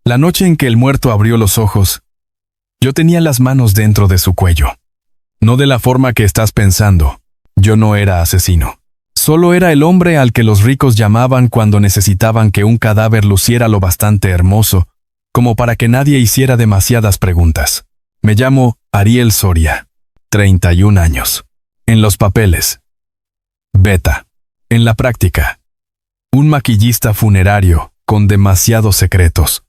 La noche en que el muerto abrió los ojos, yo tenía las manos dentro de su cuello. No de la forma que estás pensando. Yo no era asesino. Solo era el hombre al que los ricos llamaban cuando necesitaban que un cadáver luciera lo bastante hermoso, como para que nadie hiciera demasiadas preguntas. Me llamo Ariel Soria, 31 años. En los papeles, Beta. En la práctica, un maquillista funerario con demasiados secretos.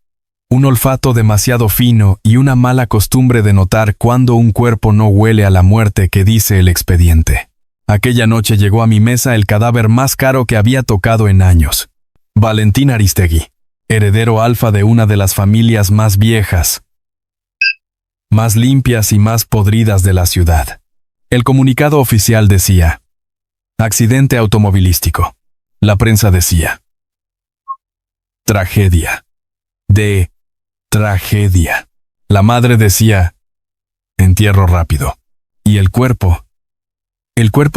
Un olfato demasiado fino y una mala costumbre de notar cuando un cuerpo no huele a la muerte que dice el expediente. Aquella noche llegó a mi mesa el cadáver más caro que había tocado en años. Valentín Aristegui, heredero alfa de una de las familias más viejas, más limpias y más podridas de la ciudad. El comunicado oficial decía: accidente automovilístico. La prensa decía: tragedia. De tragedia. La madre decía: entierro rápido. Y el cuerpo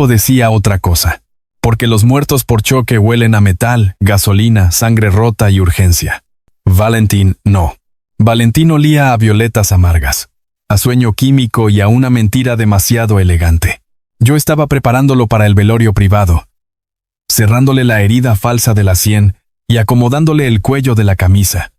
decía otra cosa, porque los muertos por choque huelen a metal, gasolina, sangre rota y urgencia. Valentín no. Valentín olía a violetas amargas, a sueño químico y a una mentira demasiado elegante. Yo estaba preparándolo para el velorio privado, cerrándole la herida falsa de la sien y acomodándole el cuello de la camisa,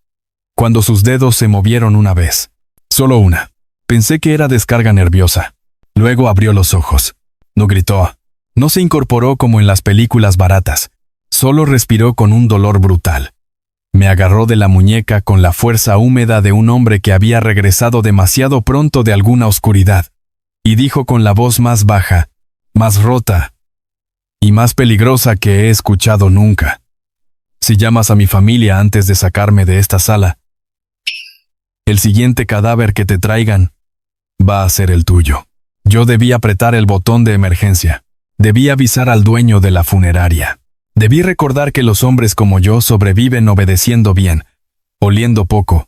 cuando sus dedos se movieron una vez. Solo una. Pensé que era descarga nerviosa. Luego abrió los ojos. No gritó. No se incorporó como en las películas baratas. Solo respiró con un dolor brutal. Me agarró de la muñeca con la fuerza húmeda de un hombre que había regresado demasiado pronto de alguna oscuridad, y dijo con la voz más baja, más rota y más peligrosa que he escuchado nunca: si llamas a mi familia antes de sacarme de esta sala, el siguiente cadáver que te traigan va a ser el tuyo. Yo debí apretar el botón de emergencia. Debí avisar al dueño de la funeraria. Debí recordar que los hombres como yo sobreviven obedeciendo bien, oliendo poco,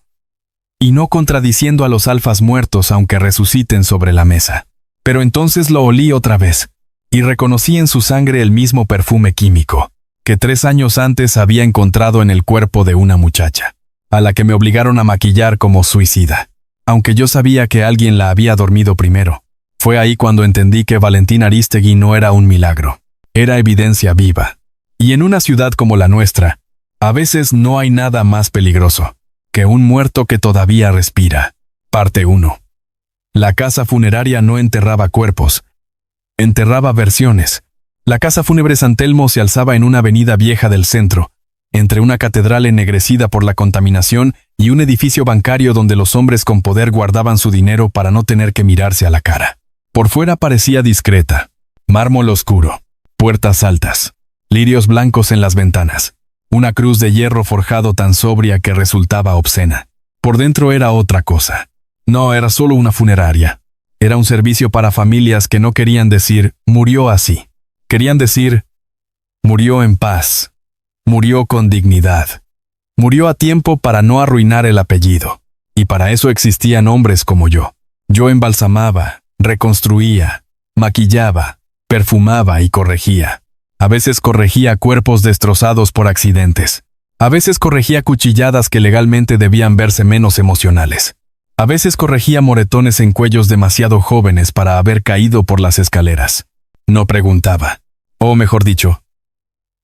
y no contradiciendo a los alfas muertos aunque resuciten sobre la mesa. Pero entonces lo olí otra vez, y reconocí en su sangre el mismo perfume químico que 3 años antes había encontrado en el cuerpo de una muchacha, a la que me obligaron a maquillar como suicida, aunque yo sabía que alguien la había dormido primero. Fue ahí cuando entendí que Valentín Aristegui no era un milagro, era evidencia viva. Y en una ciudad como la nuestra, a veces no hay nada más peligroso que un muerto que todavía respira. Parte 1. La casa funeraria no enterraba cuerpos, enterraba versiones. La casa fúnebre San Telmo se alzaba en una avenida vieja del centro, entre una catedral ennegrecida por la contaminación y un edificio bancario donde los hombres con poder guardaban su dinero para no tener que mirarse a la cara. Por fuera parecía discreta. Mármol oscuro, puertas altas, lirios blancos en las ventanas, una cruz de hierro forjado tan sobria que resultaba obscena. Por dentro era otra cosa. No era solo una funeraria. Era un servicio para familias que no querían decir «murió así». Querían decir «murió en paz, murió con dignidad, murió a tiempo para no arruinar el apellido». Y para eso existían hombres como yo. Yo embalsamaba, reconstruía, maquillaba, perfumaba y corregía. A veces corregía cuerpos destrozados por accidentes. A veces corregía cuchilladas que legalmente debían verse menos emocionales. A veces corregía moretones en cuellos demasiado jóvenes para haber caído por las escaleras. No preguntaba. O mejor dicho,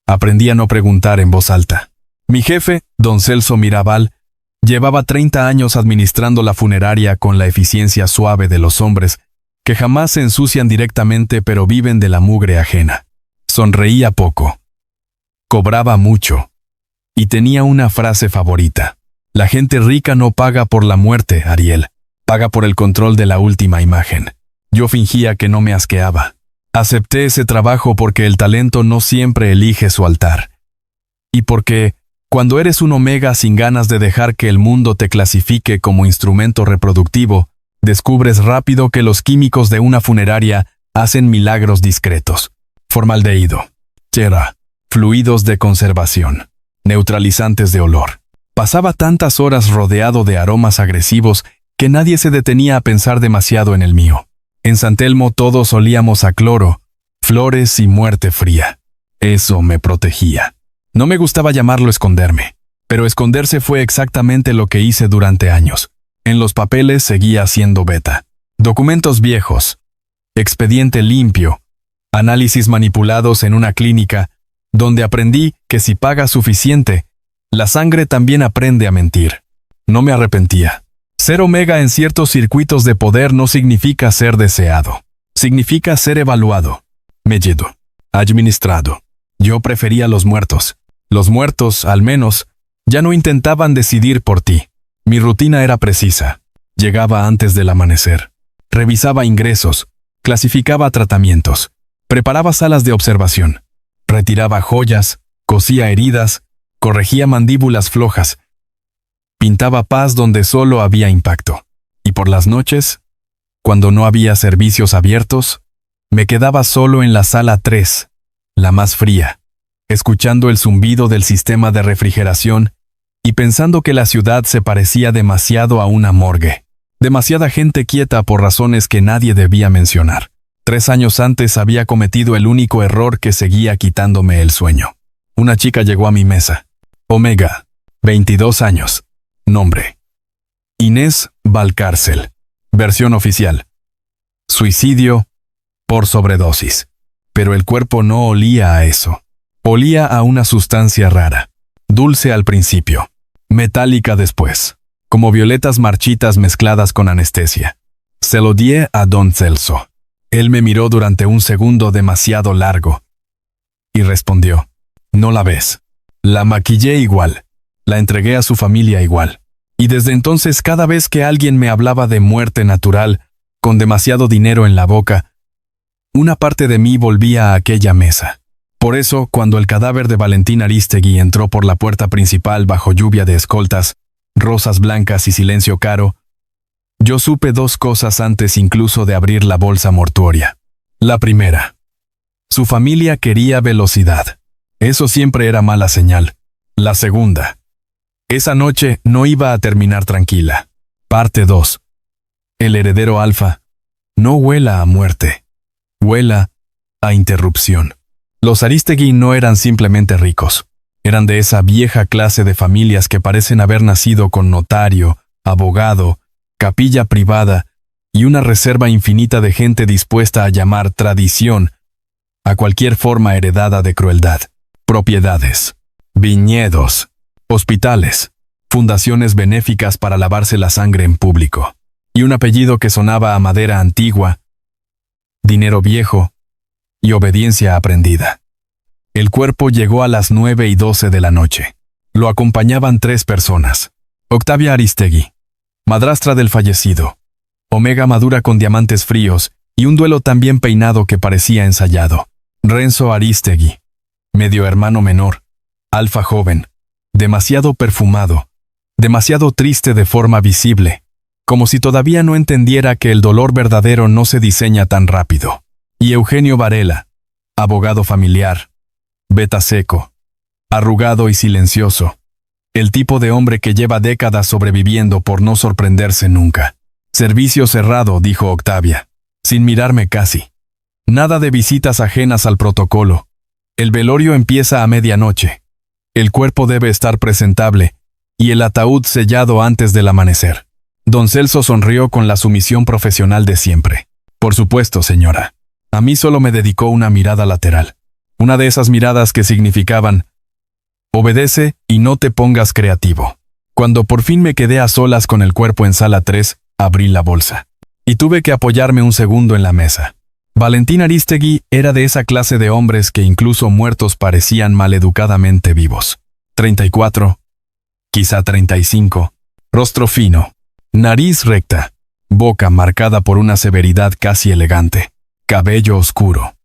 aprendí a no preguntar en voz alta. Mi jefe, don Celso Mirabal, llevaba 30 años administrando la funeraria con la eficiencia suave de los hombres que jamás se ensucian directamente pero viven de la mugre ajena. Sonreía poco. Cobraba mucho. Y tenía una frase favorita: la gente rica no paga por la muerte, Ariel. Paga por el control de la última imagen. Yo fingía que no me asqueaba. Acepté ese trabajo porque el talento no siempre elige su altar. Y porque, cuando eres un omega sin ganas de dejar que el mundo te clasifique como instrumento reproductivo, descubres rápido que los químicos de una funeraria hacen milagros discretos. Formaldehído, chera, fluidos de conservación, neutralizantes de olor. Pasaba tantas horas rodeado de aromas agresivos que nadie se detenía a pensar demasiado en el mío. En San Telmo todos olíamos a cloro, flores y muerte fría. Eso me protegía. No me gustaba llamarlo esconderme. Pero esconderse fue exactamente lo que hice durante años. En los papeles seguía siendo beta. Documentos viejos, expediente limpio, análisis manipulados en una clínica, donde aprendí que si pagas suficiente, la sangre también aprende a mentir. No me arrepentía. Ser omega en ciertos circuitos de poder no significa ser deseado. Significa ser evaluado, medido, administrado. Yo prefería los muertos. Los muertos, al menos, ya no intentaban decidir por ti. Mi rutina era precisa. Llegaba antes del amanecer. Revisaba ingresos, clasificaba tratamientos, preparaba salas de observación, retiraba joyas, cosía heridas, corregía mandíbulas flojas, pintaba paz donde solo había impacto. Y por las noches, cuando no había servicios abiertos, me quedaba solo en la sala 3, la más fría, escuchando el zumbido del sistema de refrigeración y pensando que la ciudad se parecía demasiado a una morgue. Demasiada gente quieta por razones que nadie debía mencionar. 3 años antes había cometido el único error que seguía quitándome el sueño. Una chica llegó a mi mesa. Omega, 22 años. Nombre: Inés Valcárcel. Versión oficial: suicidio por sobredosis. Pero el cuerpo no olía a eso. Olía a una sustancia rara. Dulce al principio, metálica después, como violetas marchitas mezcladas con anestesia. Se lo di a don Celso. Él me miró durante un segundo demasiado largo y respondió: ¿No la ves? La maquillé igual. La entregué a su familia igual. Y desde entonces, cada vez que alguien me hablaba de muerte natural, con demasiado dinero en la boca, una parte de mí volvía a aquella mesa. Por eso, cuando el cadáver de Valentín Arístegui entró por la puerta principal bajo lluvia de escoltas, rosas blancas y silencio caro, yo supe 2 cosas antes incluso de abrir la bolsa mortuoria. La primera: su familia quería velocidad. Eso siempre era mala señal. La segunda: esa noche no iba a terminar tranquila. Parte 2. El heredero alfa no huela a muerte, huela a interrupción. Los Arístegui no eran simplemente ricos. Eran de esa vieja clase de familias que parecen haber nacido con notario, abogado, capilla privada y una reserva infinita de gente dispuesta a llamar tradición a cualquier forma heredada de crueldad. Propiedades, viñedos, hospitales, fundaciones benéficas para lavarse la sangre en público, y un apellido que sonaba a madera antigua, dinero viejo y obediencia aprendida. El cuerpo llegó a las 9:12 de la noche. Lo acompañaban 3 personas. Octavia Arístegui, madrastra del fallecido. Omega madura con diamantes fríos y un duelo tan bien peinado que parecía ensayado. Renzo Arístegui, medio hermano menor, alfa joven, demasiado perfumado, demasiado triste de forma visible, como si todavía no entendiera que el dolor verdadero no se diseña tan rápido. Y Eugenio Varela, abogado familiar, beta seco, arrugado y silencioso, el tipo de hombre que lleva décadas sobreviviendo por no sorprenderse nunca. Servicio cerrado, dijo Octavia, sin mirarme casi. Nada de visitas ajenas al protocolo. El velorio empieza a medianoche. El cuerpo debe estar presentable y el ataúd sellado antes del amanecer. Don Celso sonrió con la sumisión profesional de siempre. Por supuesto, señora. A mí solo me dedicó una mirada lateral. Una de esas miradas que significaban: obedece y no te pongas creativo. Cuando por fin me quedé a solas con el cuerpo en sala 3, abrí la bolsa. Y tuve que apoyarme un segundo en la mesa. Valentín Arístegui era de esa clase de hombres que incluso muertos parecían maleducadamente vivos. 34, quizá 35, rostro fino, nariz recta, boca marcada por una severidad casi elegante, cabello oscuro,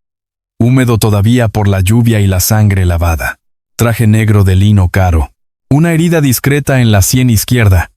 húmedo todavía por la lluvia y la sangre lavada, traje negro de lino caro, una herida discreta en la sien izquierda,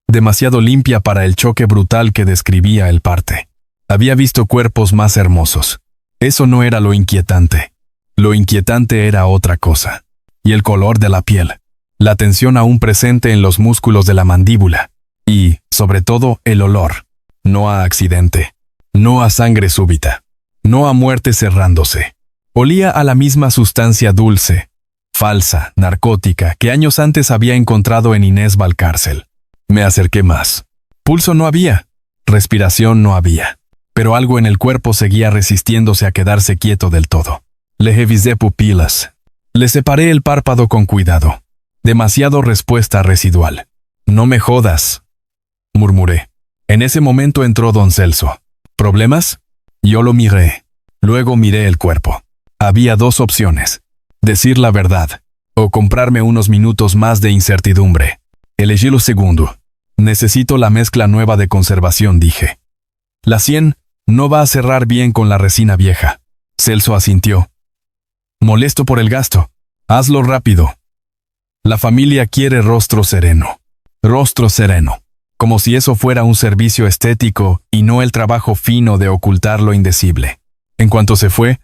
demasiado limpia para el choque brutal que describía el parte. Había visto cuerpos más hermosos. Eso no era lo inquietante. Lo inquietante era otra cosa. Y el color de la piel, la tensión aún presente en los músculos de la mandíbula, y, sobre todo, el olor. No a accidente, no a sangre súbita, no a muerte cerrándose. Olía a la misma sustancia dulce, falsa, narcótica, que años antes había encontrado en Inés Valcárcel. Me acerqué más. Pulso no había, respiración no había, pero algo en el cuerpo seguía resistiéndose a quedarse quieto del todo. Le revisé pupilas. Le separé el párpado con cuidado. Demasiado respuesta residual. No me jodas, murmuré. En ese momento entró don Celso. ¿Problemas? Yo lo miré. Luego miré el cuerpo. Había dos opciones. Decir la verdad, o comprarme unos minutos más de incertidumbre. Elegí lo segundo. Necesito la mezcla nueva de conservación, dije. La 100 no va a cerrar bien con la resina vieja. Celso asintió. Molesto por el gasto. Hazlo rápido. La familia quiere rostro sereno. Rostro sereno. Como si eso fuera un servicio estético y no el trabajo fino de ocultar lo indecible. En cuanto se fue,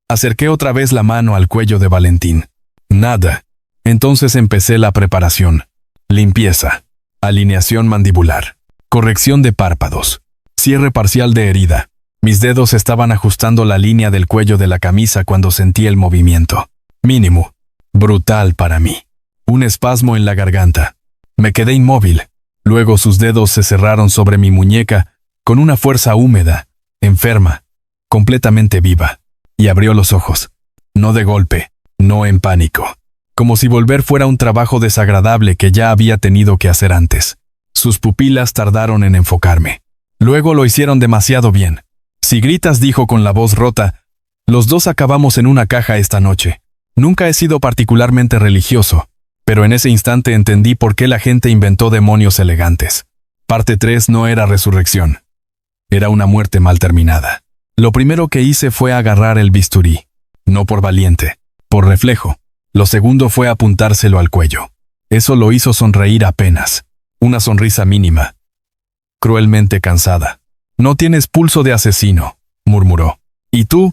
acerqué otra vez la mano al cuello de Valentín. Nada. Entonces empecé la preparación. Limpieza. Alineación mandibular. Corrección de párpados. Cierre parcial de herida. Mis dedos estaban ajustando la línea del cuello de la camisa cuando sentí el movimiento. Mínimo. Brutal para mí. Un espasmo en la garganta. Me quedé inmóvil. Luego sus dedos se cerraron sobre mi muñeca con una fuerza húmeda, enferma, completamente viva. Y abrió los ojos. No de golpe, no en pánico. Como si volver fuera un trabajo desagradable que ya había tenido que hacer antes. Sus pupilas tardaron en enfocarme. Luego lo hicieron demasiado bien. Si gritas, dijo con la voz rota, los dos acabamos en una caja esta noche. Nunca he sido particularmente religioso, pero en ese instante entendí por qué la gente inventó demonios elegantes. Parte 3 no era resurrección. Era una muerte mal terminada. Lo primero que hice fue agarrar el bisturí. No por valiente, por reflejo. Lo segundo fue apuntárselo al cuello. Eso lo hizo sonreír apenas. Una sonrisa mínima. Cruelmente cansada. No tienes pulso de asesino, murmuró. Y tú,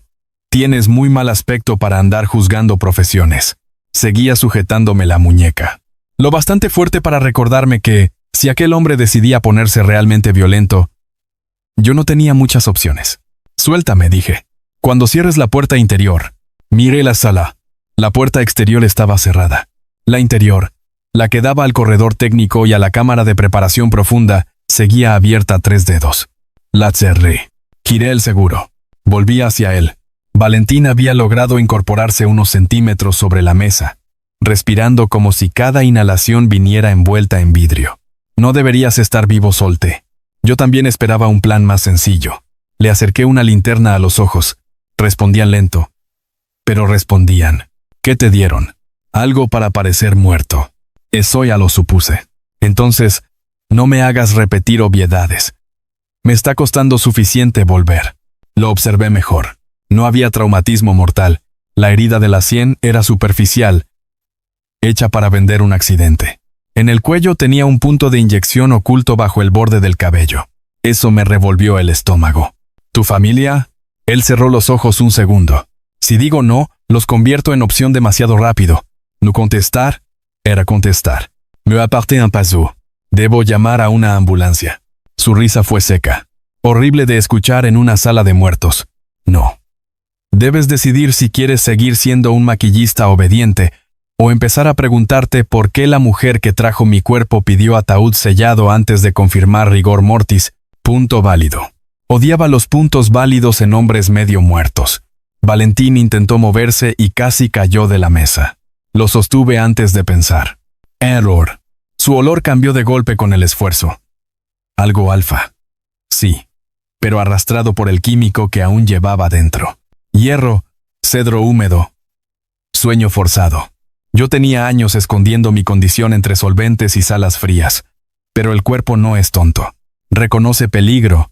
tienes muy mal aspecto para andar juzgando profesiones. Seguía sujetándome la muñeca. Lo bastante fuerte para recordarme que, si aquel hombre decidía ponerse realmente violento, yo no tenía muchas opciones. Suéltame, dije. Cuando cierres la puerta interior. Miré la sala. La puerta exterior estaba cerrada. La interior, la que daba al corredor técnico y a la cámara de preparación profunda, seguía abierta a 3 dedos. La cerré. Giré el seguro. Volví hacia él. Valentín había logrado incorporarse unos centímetros sobre la mesa, respirando como si cada inhalación viniera envuelta en vidrio. No deberías estar vivo, solté. Yo también esperaba un plan más sencillo. Le acerqué una linterna a los ojos. Respondían lento. Pero respondían. ¿Qué te dieron? Algo para parecer muerto. Eso ya lo supuse. Entonces, no me hagas repetir obviedades. Me está costando suficiente volver. Lo observé mejor. No había traumatismo mortal. La herida de la 100 era superficial, hecha para vender un accidente. En el cuello tenía un punto de inyección oculto bajo el borde del cabello. Eso me revolvió el estómago. ¿Tu familia? Él cerró los ojos un segundo. Si digo no, los convierto en opción demasiado rápido. No contestar, era contestar. Me aparté un paso. Debo llamar a una ambulancia. Su risa fue seca. Horrible de escuchar en una sala de muertos. No. Debes decidir si quieres seguir siendo un maquillista obediente o empezar a preguntarte por qué la mujer que trajo mi cuerpo pidió ataúd sellado antes de confirmar rigor mortis. Punto válido. Odiaba los puntos válidos en hombres medio muertos. Valentín intentó moverse y casi cayó de la mesa. Lo sostuve antes de pensar. Error. Su olor cambió de golpe con el esfuerzo. Algo alfa. Sí, pero arrastrado por el químico que aún llevaba dentro. Hierro, cedro húmedo. Sueño forzado. Yo tenía años escondiendo mi condición entre solventes y salas frías. Pero el cuerpo no es tonto. Reconoce peligro.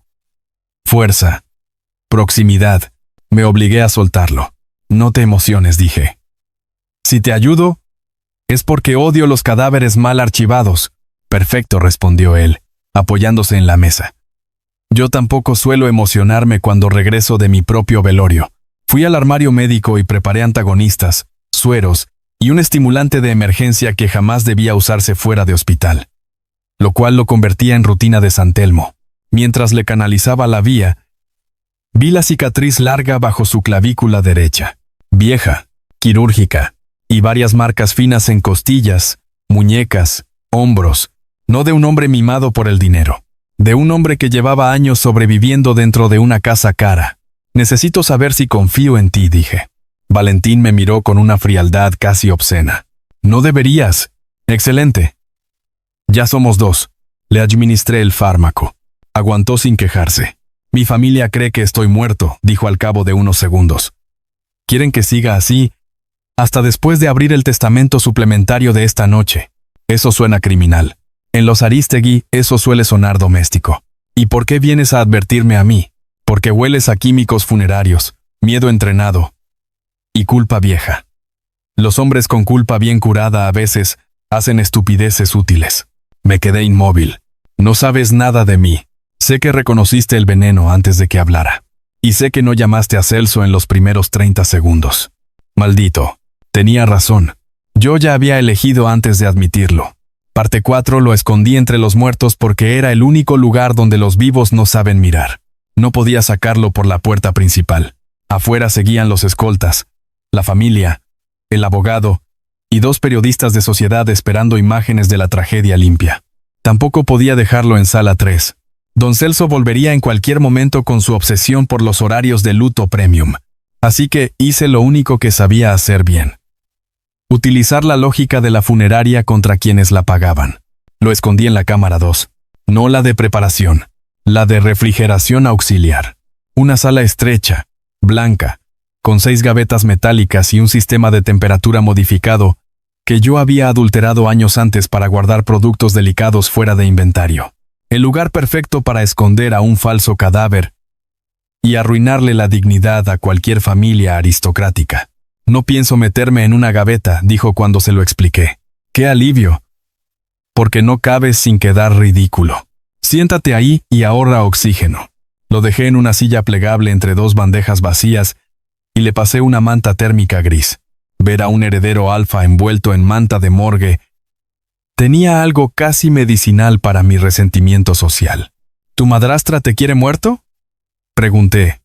Fuerza. Proximidad. Me obligué a soltarlo. No te emociones, dije. Si te ayudo, es porque odio los cadáveres mal archivados. Perfecto, respondió él, apoyándose en la mesa. Yo tampoco suelo emocionarme cuando regreso de mi propio velorio. Fui al armario médico y preparé antagonistas, sueros y un estimulante de emergencia que jamás debía usarse fuera de hospital, lo cual lo convertía en rutina de San Telmo. Mientras le canalizaba la vía, vi la cicatriz larga bajo su clavícula derecha, vieja, quirúrgica. y varias marcas finas en costillas, muñecas, hombros, no de un hombre mimado por el dinero, de un hombre que llevaba años sobreviviendo dentro de una casa cara. Necesito saber si confío en ti, dije. Valentín me miró con una frialdad casi obscena. No deberías. Excelente. Ya somos dos. Le administré el fármaco. Aguantó sin quejarse. Mi familia cree que estoy muerto, dijo al cabo de unos segundos. ¿Quieren que siga así? Hasta después de abrir el testamento suplementario de esta noche. Eso suena criminal. En los Arístegui, eso suele sonar doméstico. ¿Y por qué vienes a advertirme a mí? Porque hueles a químicos funerarios, miedo entrenado y culpa vieja. Los hombres con culpa bien curada a veces hacen estupideces útiles. Me quedé inmóvil. No sabes nada de mí. Sé que reconociste el veneno antes de que hablara. Y sé que no llamaste a Celso en los primeros 30 segundos. Maldito. Tenía razón. Yo ya había elegido antes de admitirlo. Parte 4 lo escondí entre los muertos porque era el único lugar donde los vivos no saben mirar. No podía sacarlo por la puerta principal. Afuera seguían los escoltas, la familia, el abogado y 2 periodistas de sociedad esperando imágenes de la tragedia limpia. Tampoco podía dejarlo en sala 3. Don Celso volvería en cualquier momento con su obsesión por los horarios de luto premium. Así que hice lo único que sabía hacer bien. Utilizar la lógica de la funeraria contra quienes la pagaban. Lo escondí en la cámara 2. No la de preparación, la de refrigeración auxiliar. Una sala estrecha, blanca, con 6 gavetas metálicas y un sistema de temperatura modificado que yo había adulterado años antes para guardar productos delicados fuera de inventario. El lugar perfecto para esconder a un falso cadáver y arruinarle la dignidad a cualquier familia aristocrática. No pienso meterme en una gaveta, dijo cuando se lo expliqué. ¡Qué alivio! Porque no cabes sin quedar ridículo. Siéntate ahí y ahorra oxígeno. Lo dejé en una silla plegable entre 2 bandejas vacías y le pasé una manta térmica gris. Ver a un heredero alfa envuelto en manta de morgue tenía algo casi medicinal para mi resentimiento social. ¿Tu madrastra te quiere muerto?, pregunté,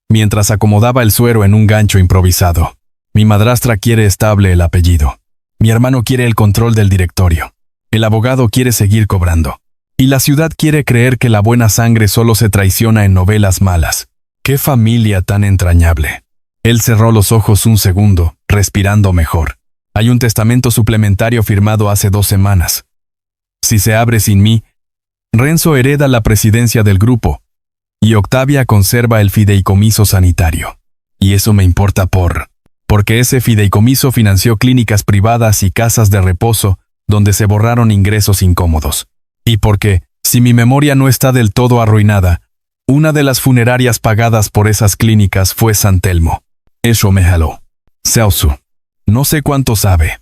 mientras acomodaba el suero en un gancho improvisado. Mi madrastra quiere estable el apellido. Mi hermano quiere el control del directorio. El abogado quiere seguir cobrando. Y la ciudad quiere creer que la buena sangre solo se traiciona en novelas malas. ¡Qué familia tan entrañable! Él cerró los ojos un segundo, respirando mejor. Hay un testamento suplementario firmado hace 2 semanas. Si se abre sin mí, Renzo hereda la presidencia del grupo, y Octavia conserva el fideicomiso sanitario. Y eso me importa porque ese fideicomiso financió clínicas privadas y casas de reposo donde se borraron ingresos incómodos. Y porque, si mi memoria no está del todo arruinada, una de las funerarias pagadas por esas clínicas fue San Telmo. Eso me jaló. Celso. No sé cuánto sabe.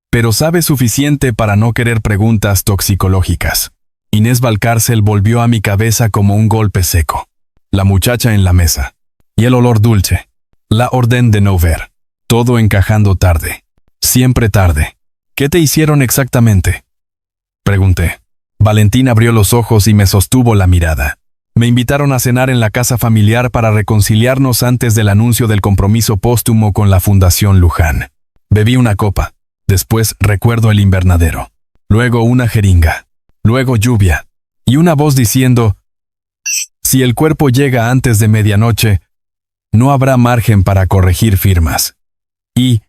Pero sabe suficiente para no querer preguntas toxicológicas. Inés Valcárcel volvió a mi cabeza como un golpe seco. La muchacha en la mesa. Y el olor dulce. La orden de no ver. Todo encajando tarde. Siempre tarde. ¿Qué te hicieron exactamente?, pregunté. Valentín abrió los ojos y me sostuvo la mirada. Me invitaron a cenar en la casa familiar para reconciliarnos antes del anuncio del compromiso póstumo con la Fundación Luján. Bebí una copa. Después recuerdo el invernadero. Luego una jeringa. Luego lluvia. Y una voz diciendo: si el cuerpo llega antes de medianoche, no habrá margen para corregir firmas. Y,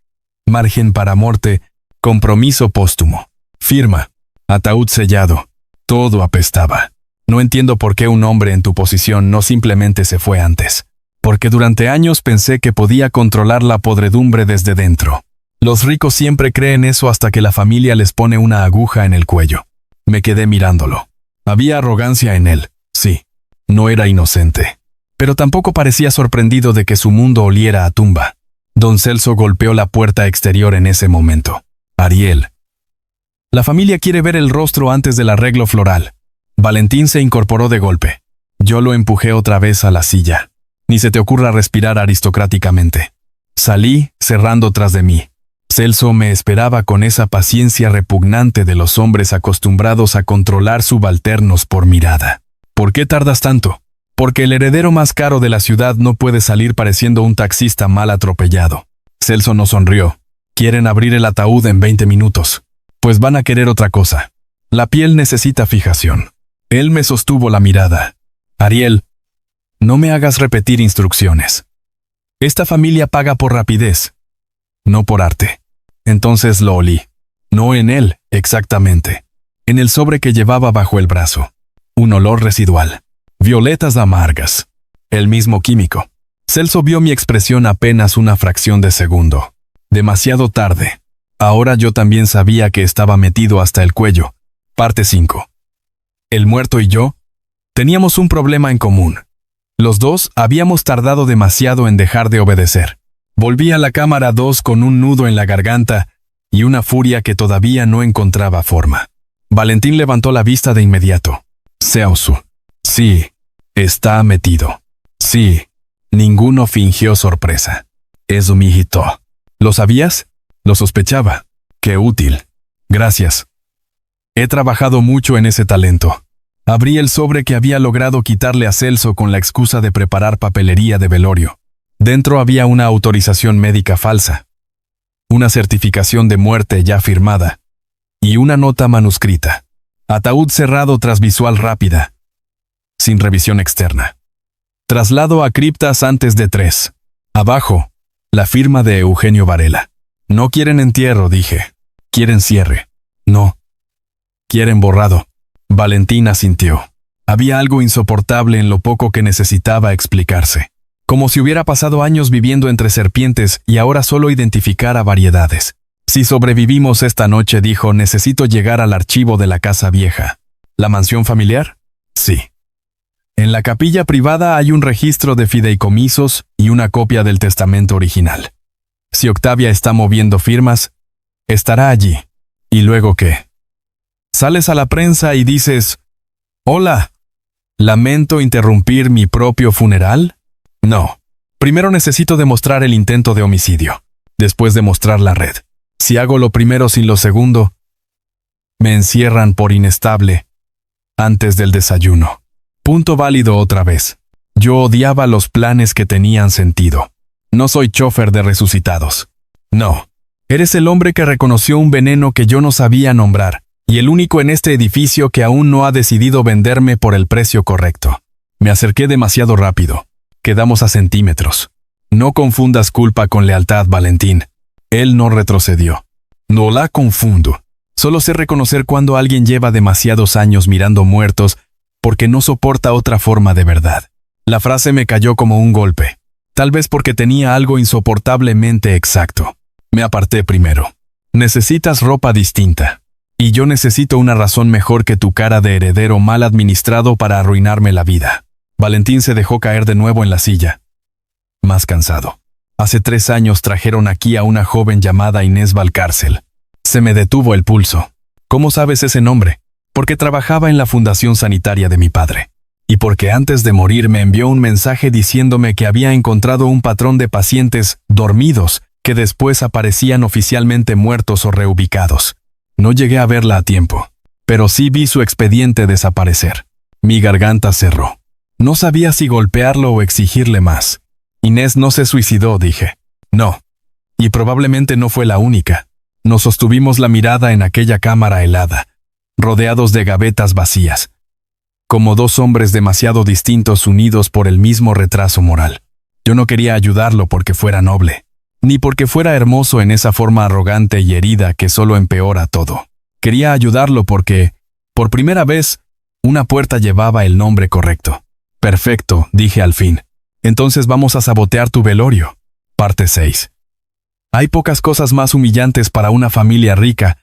margen para muerte, compromiso póstumo. Firma. Ataúd sellado. Todo apestaba. No entiendo por qué un hombre en tu posición no simplemente se fue antes. Porque durante años pensé que podía controlar la podredumbre desde dentro. Los ricos siempre creen eso hasta que la familia les pone una aguja en el cuello. Me quedé mirándolo. Había arrogancia en él, sí. No era inocente. Pero tampoco parecía sorprendido de que su mundo oliera a tumba. Don Celso golpeó la puerta exterior en ese momento. Ariel. La familia quiere ver el rostro antes del arreglo floral. Valentín se incorporó de golpe. Yo lo empujé otra vez a la silla. Ni se te ocurra respirar aristocráticamente. Salí, cerrando tras de mí. Celso me esperaba con esa paciencia repugnante de los hombres acostumbrados a controlar subalternos por mirada. ¿Por qué tardas tanto? Porque el heredero más caro de la ciudad no puede salir pareciendo un taxista mal atropellado. Celso no sonrió. Quieren abrir el ataúd en 20 minutos. Pues van a querer otra cosa. La piel necesita fijación. Él me sostuvo la mirada. Ariel, no me hagas repetir instrucciones. Esta familia paga por rapidez, no por arte. Entonces lo olí. No en él, exactamente. En el sobre que llevaba bajo el brazo. Un olor residual. Violetas amargas. El mismo químico. Celso vio mi expresión apenas una fracción de segundo. Demasiado tarde. Ahora yo también sabía que estaba metido hasta el cuello. Parte 5. El muerto y yo teníamos un problema en común. Los dos habíamos tardado demasiado en dejar de obedecer. Volví a la cámara 2 con un nudo en la garganta y una furia que todavía no encontraba forma. Valentín levantó la vista de inmediato. Seausu. Sí, está metido. Sí. Ninguno fingió sorpresa. Eso, mijito. ¿Lo sabías? Lo sospechaba. Qué útil. Gracias. He trabajado mucho en ese talento. Abrí el sobre que había logrado quitarle a Celso con la excusa de preparar papelería de velorio. Dentro había una autorización médica falsa, una certificación de muerte ya firmada y una nota manuscrita. Ataúd cerrado tras visual rápida, sin revisión externa. Traslado a criptas antes de 3. Abajo, la firma de Eugenio Varela. No quieren entierro, dije. Quieren cierre. No. Quieren borrado. Valentín asintió. Había algo insoportable en lo poco que necesitaba explicarse. Como si hubiera pasado años viviendo entre serpientes y ahora solo identificara variedades. Si sobrevivimos esta noche, dijo, necesito llegar al archivo de la casa vieja. ¿La mansión familiar? Sí. En la capilla privada hay un registro de fideicomisos y una copia del testamento original. Si Octavia está moviendo firmas, estará allí. ¿Y luego qué? Sales a la prensa y dices, «Hola, lamento interrumpir mi propio funeral». No. Primero necesito demostrar el intento de homicidio. Después demostrar la red. Si hago lo primero sin lo segundo, me encierran por inestable antes del desayuno. Punto válido otra vez. Yo odiaba los planes que tenían sentido. No soy chofer de resucitados. No. Eres el hombre que reconoció un veneno que yo no sabía nombrar, y el único en este edificio que aún no ha decidido venderme por el precio correcto. Me acerqué demasiado rápido. Quedamos a centímetros. No confundas culpa con lealtad, Valentín. Él no retrocedió. No la confundo. Solo sé reconocer cuando alguien lleva demasiados años mirando muertos porque no soporta otra forma de verdad. La frase me cayó como un golpe. Tal vez porque tenía algo insoportablemente exacto. Me aparté primero. Necesitas ropa distinta. Y yo necesito una razón mejor que tu cara de heredero mal administrado para arruinarme la vida. Valentín se dejó caer de nuevo en la silla. Más cansado. Hace 3 años trajeron aquí a una joven llamada Inés Valcárcel. Se me detuvo el pulso. ¿Cómo sabes ese nombre? Porque trabajaba en la fundación sanitaria de mi padre. Y porque antes de morir me envió un mensaje diciéndome que había encontrado un patrón de pacientes dormidos que después aparecían oficialmente muertos o reubicados. No llegué a verla a tiempo, pero sí vi su expediente desaparecer. Mi garganta cerró. No sabía si golpearlo o exigirle más. Inés no se suicidó, dije. No. Y probablemente no fue la única. Nos sostuvimos la mirada en aquella cámara helada, rodeados de gavetas vacías, como 2 hombres demasiado distintos unidos por el mismo retraso moral. Yo no quería ayudarlo porque fuera noble, ni porque fuera hermoso en esa forma arrogante y herida que solo empeora todo. Quería ayudarlo porque, por primera vez, una puerta llevaba el nombre correcto. Perfecto, dije al fin. Entonces vamos a sabotear tu velorio. Parte 6. Hay pocas cosas más humillantes para una familia rica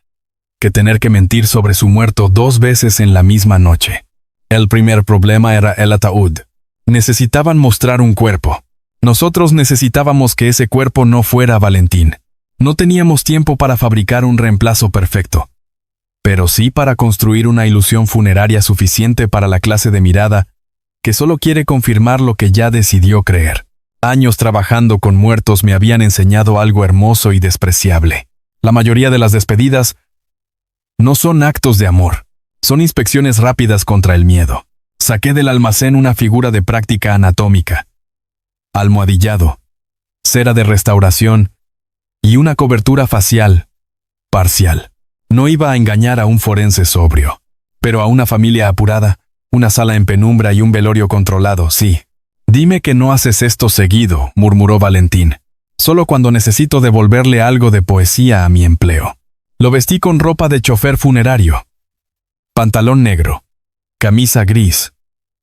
que tener que mentir sobre su muerto 2 veces en la misma noche. El primer problema era el ataúd. Necesitaban mostrar un cuerpo. Nosotros necesitábamos que ese cuerpo no fuera Valentín. No teníamos tiempo para fabricar un reemplazo perfecto, pero sí para construir una ilusión funeraria suficiente para la clase de mirada que solo quiere confirmar lo que ya decidió creer. Años trabajando con muertos me habían enseñado algo hermoso y despreciable. La mayoría de las despedidas no son actos de amor, son inspecciones rápidas contra el miedo. Saqué del almacén una figura de práctica anatómica, almohadillado, cera de restauración y una cobertura facial parcial. No iba a engañar a un forense sobrio, pero a una familia apurada, una sala en penumbra y un velorio controlado, sí. Dime que no haces esto seguido, murmuró Valentín. Solo cuando necesito devolverle algo de poesía a mi empleo. Lo vestí con ropa de chofer funerario. Pantalón negro, camisa gris,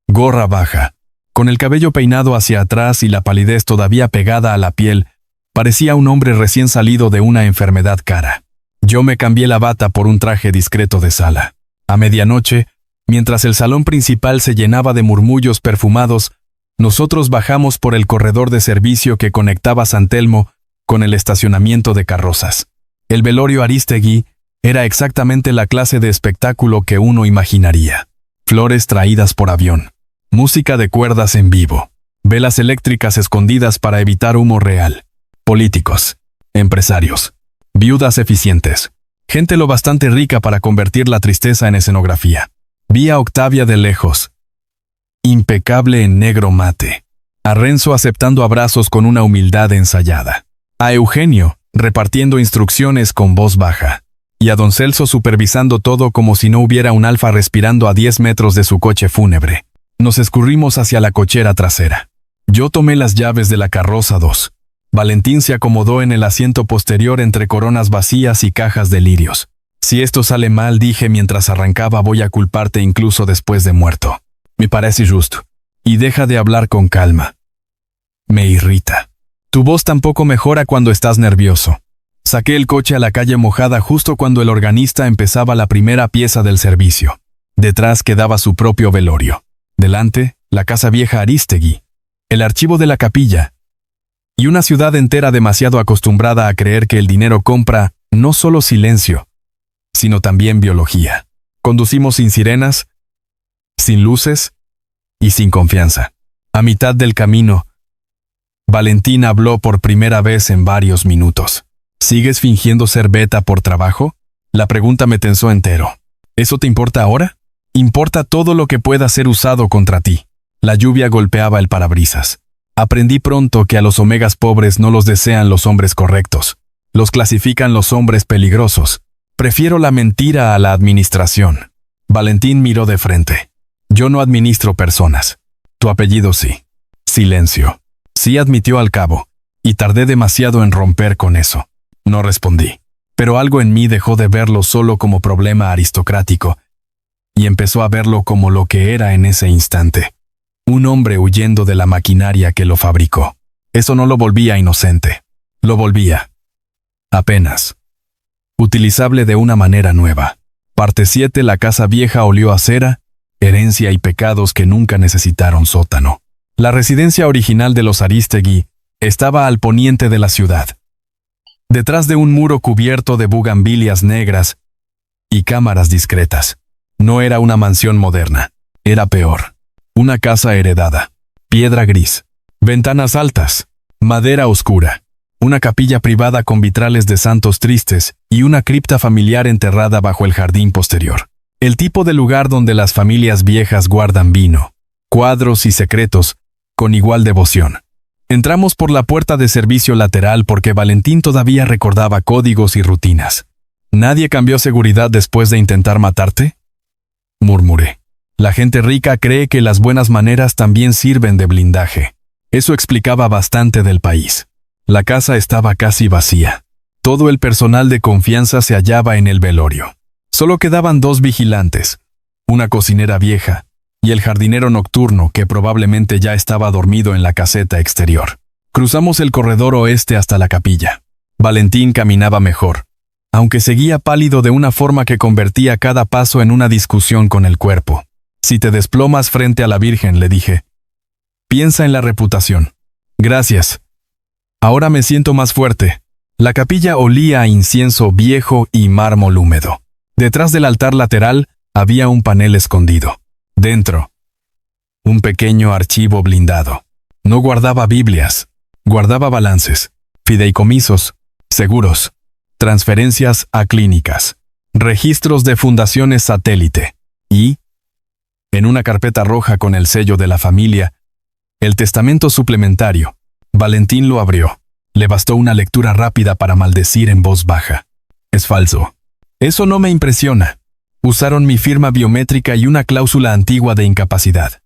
gorra baja. Con el cabello peinado hacia atrás y la palidez todavía pegada a la piel, parecía un hombre recién salido de una enfermedad cara. Yo me cambié la bata por un traje discreto de sala. A medianoche, mientras el salón principal se llenaba de murmullos perfumados, nosotros bajamos por el corredor de servicio que conectaba San Telmo con el estacionamiento de carrozas. El velorio Arístegui era exactamente la clase de espectáculo que uno imaginaría. Flores traídas por avión, música de cuerdas en vivo, velas eléctricas escondidas para evitar humo real, políticos, empresarios, viudas eficientes, gente lo bastante rica para convertir la tristeza en escenografía. Vi a Octavia de lejos, impecable en negro mate, a Renzo aceptando abrazos con una humildad ensayada, a Eugenio repartiendo instrucciones con voz baja, y a don Celso supervisando todo como si no hubiera un alfa respirando a 10 metros de su coche fúnebre. Nos escurrimos hacia la cochera trasera. Yo tomé las llaves de la carroza 2. Valentín se acomodó en el asiento posterior entre coronas vacías y cajas de lirios. Si esto sale mal, dije mientras arrancaba, voy a culparte incluso después de muerto. Me parece justo. Y deja de hablar con calma. Me irrita. Tu voz tampoco mejora cuando estás nervioso. Saqué el coche a la calle mojada justo cuando el organista empezaba la primera pieza del servicio. Detrás quedaba su propio velorio. Delante, la casa vieja Arístegui, el archivo de la capilla, y una ciudad entera demasiado acostumbrada a creer que el dinero compra no solo silencio, sino también biología. Conducimos sin sirenas, sin luces y sin confianza. A mitad del camino, Valentín habló por primera vez en varios minutos. ¿Sigues fingiendo ser beta por trabajo? La pregunta me tensó entero. ¿Eso te importa ahora? Importa todo lo que pueda ser usado contra ti. La lluvia golpeaba el parabrisas. Aprendí pronto que a los omegas pobres no los desean los hombres correctos. Los clasifican los hombres peligrosos. Prefiero la mentira a la administración. Valentín miró de frente. Yo no administro personas. Tu apellido sí. Silencio. Sí, admitió al cabo. Y tardé demasiado en romper con eso. No respondí. Pero algo en mí dejó de verlo solo como problema aristocrático y empezó a verlo como lo que era en ese instante. Un hombre huyendo de la maquinaria que lo fabricó. Eso no lo volvía inocente. Lo volvía apenas utilizable de una manera nueva. Parte 7. La casa vieja olió a cera, herencia y pecados que nunca necesitaron sótano. La residencia original de los Arístegui estaba al poniente de la ciudad, detrás de un muro cubierto de bugambilias negras y cámaras discretas. No era una mansión moderna, era peor. Una casa heredada, piedra gris, ventanas altas, madera oscura, una capilla privada con vitrales de santos tristes y una cripta familiar enterrada bajo el jardín posterior. El tipo de lugar donde las familias viejas guardan vino, cuadros y secretos con igual devoción. Entramos por la puerta de servicio lateral porque Valentín todavía recordaba códigos y rutinas. ¿Nadie cambió seguridad después de intentar matarte?, murmuré. La gente rica cree que las buenas maneras también sirven de blindaje. Eso explicaba bastante del país. La casa estaba casi vacía. Todo el personal de confianza se hallaba en el velorio. Solo quedaban 2 vigilantes, una cocinera vieja y el jardinero nocturno que probablemente ya estaba dormido en la caseta exterior. Cruzamos el corredor oeste hasta la capilla. Valentín caminaba mejor, aunque seguía pálido de una forma que convertía cada paso en una discusión con el cuerpo. Si te desplomas frente a la Virgen, le dije, piensa en la reputación. Gracias. Ahora me siento más fuerte. La capilla olía a incienso viejo y mármol húmedo. Detrás del altar lateral había un panel escondido. Dentro, un pequeño archivo blindado. No guardaba Biblias, guardaba balances, fideicomisos, seguros, transferencias a clínicas, registros de fundaciones satélite y, en una carpeta roja con el sello de la familia, el testamento suplementario. Valentín lo abrió, Le bastó una lectura rápida para maldecir en voz baja. Es falso. Eso no me impresiona. Usaron mi firma biométrica y una cláusula antigua de incapacidad.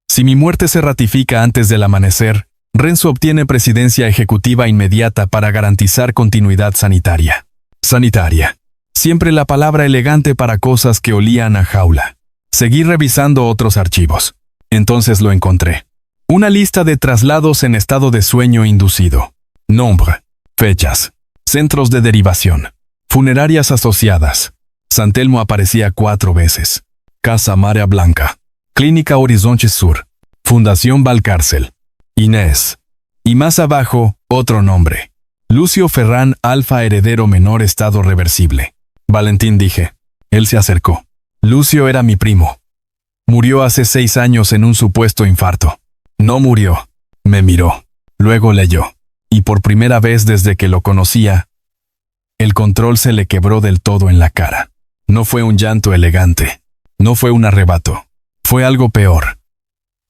Si mi muerte se ratifica antes del amanecer, Renzo obtiene presidencia ejecutiva inmediata para garantizar continuidad sanitaria. Sanitaria. Siempre la palabra elegante para cosas que olían a jaula. Seguí revisando otros archivos. Entonces lo encontré. Una lista de traslados en estado de sueño inducido. Nombre, fechas, centros de derivación, funerarias asociadas. San Telmo aparecía 4 veces. Casa Marea Blanca, Clínica Horizonte Sur, Fundación Valcárcel, Inés. Y más abajo, otro nombre. Lucio Ferrán Alfa heredero menor estado reversible. Valentín, dije. Él se acercó. Lucio era mi primo. Murió hace 6 años en un supuesto infarto. No murió. Me miró. Luego leyó. Y por primera vez desde que lo conocía, el control se le quebró del todo en la cara. No fue un llanto elegante. No fue un arrebato. Fue algo peor.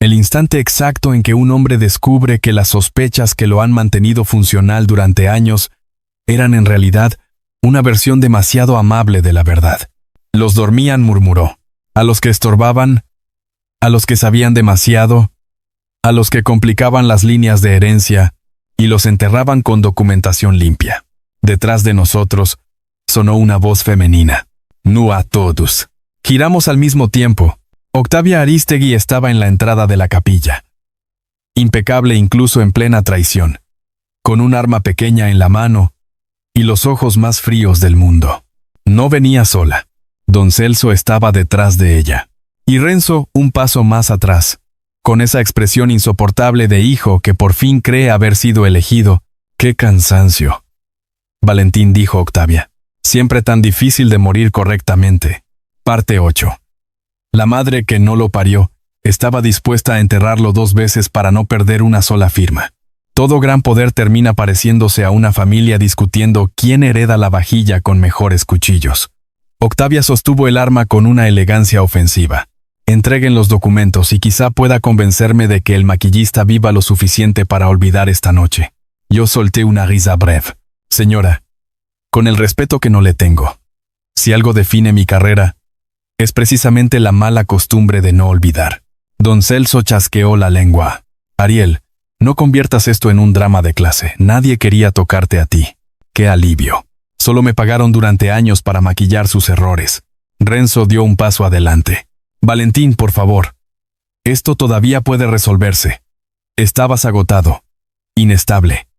El instante exacto en que un hombre descubre que las sospechas que lo han mantenido funcional durante años eran en realidad una versión demasiado amable de la verdad. Los dormían, murmuró. A los que estorbaban, a los que sabían demasiado, a los que complicaban las líneas de herencia y los enterraban con documentación limpia. Detrás de nosotros sonó una voz femenina. No a todos. Giramos al mismo tiempo. Octavia Arístegui estaba en la entrada de la capilla. Impecable incluso en plena traición, con un arma pequeña en la mano y los ojos más fríos del mundo. No venía sola. Don Celso estaba detrás de ella. Y Renzo un paso más atrás, con esa expresión insoportable de hijo que por fin cree haber sido elegido. ¡Qué cansancio! Valentín, dijo Octavia. Siempre tan difícil de morir correctamente. Parte 8. La madre que no lo parió estaba dispuesta a enterrarlo 2 veces para no perder una sola firma. Todo gran poder termina pareciéndose a una familia discutiendo quién hereda la vajilla con mejores cuchillos. Octavia sostuvo el arma con una elegancia ofensiva. Entreguen los documentos y quizá pueda convencerme de que el maquillista viva lo suficiente para olvidar esta noche. Yo solté una risa breve. Señora, con el respeto que no le tengo. Si algo define mi carrera, es precisamente la mala costumbre de no olvidar. Don Celso chasqueó la lengua. Ariel, no conviertas esto en un drama de clase. Nadie quería tocarte a ti. ¡Qué alivio! Solo me pagaron durante años para maquillar sus errores. Renzo dio un paso adelante. Valentín, por favor. Esto todavía puede resolverse. Estabas agotado. Inestable.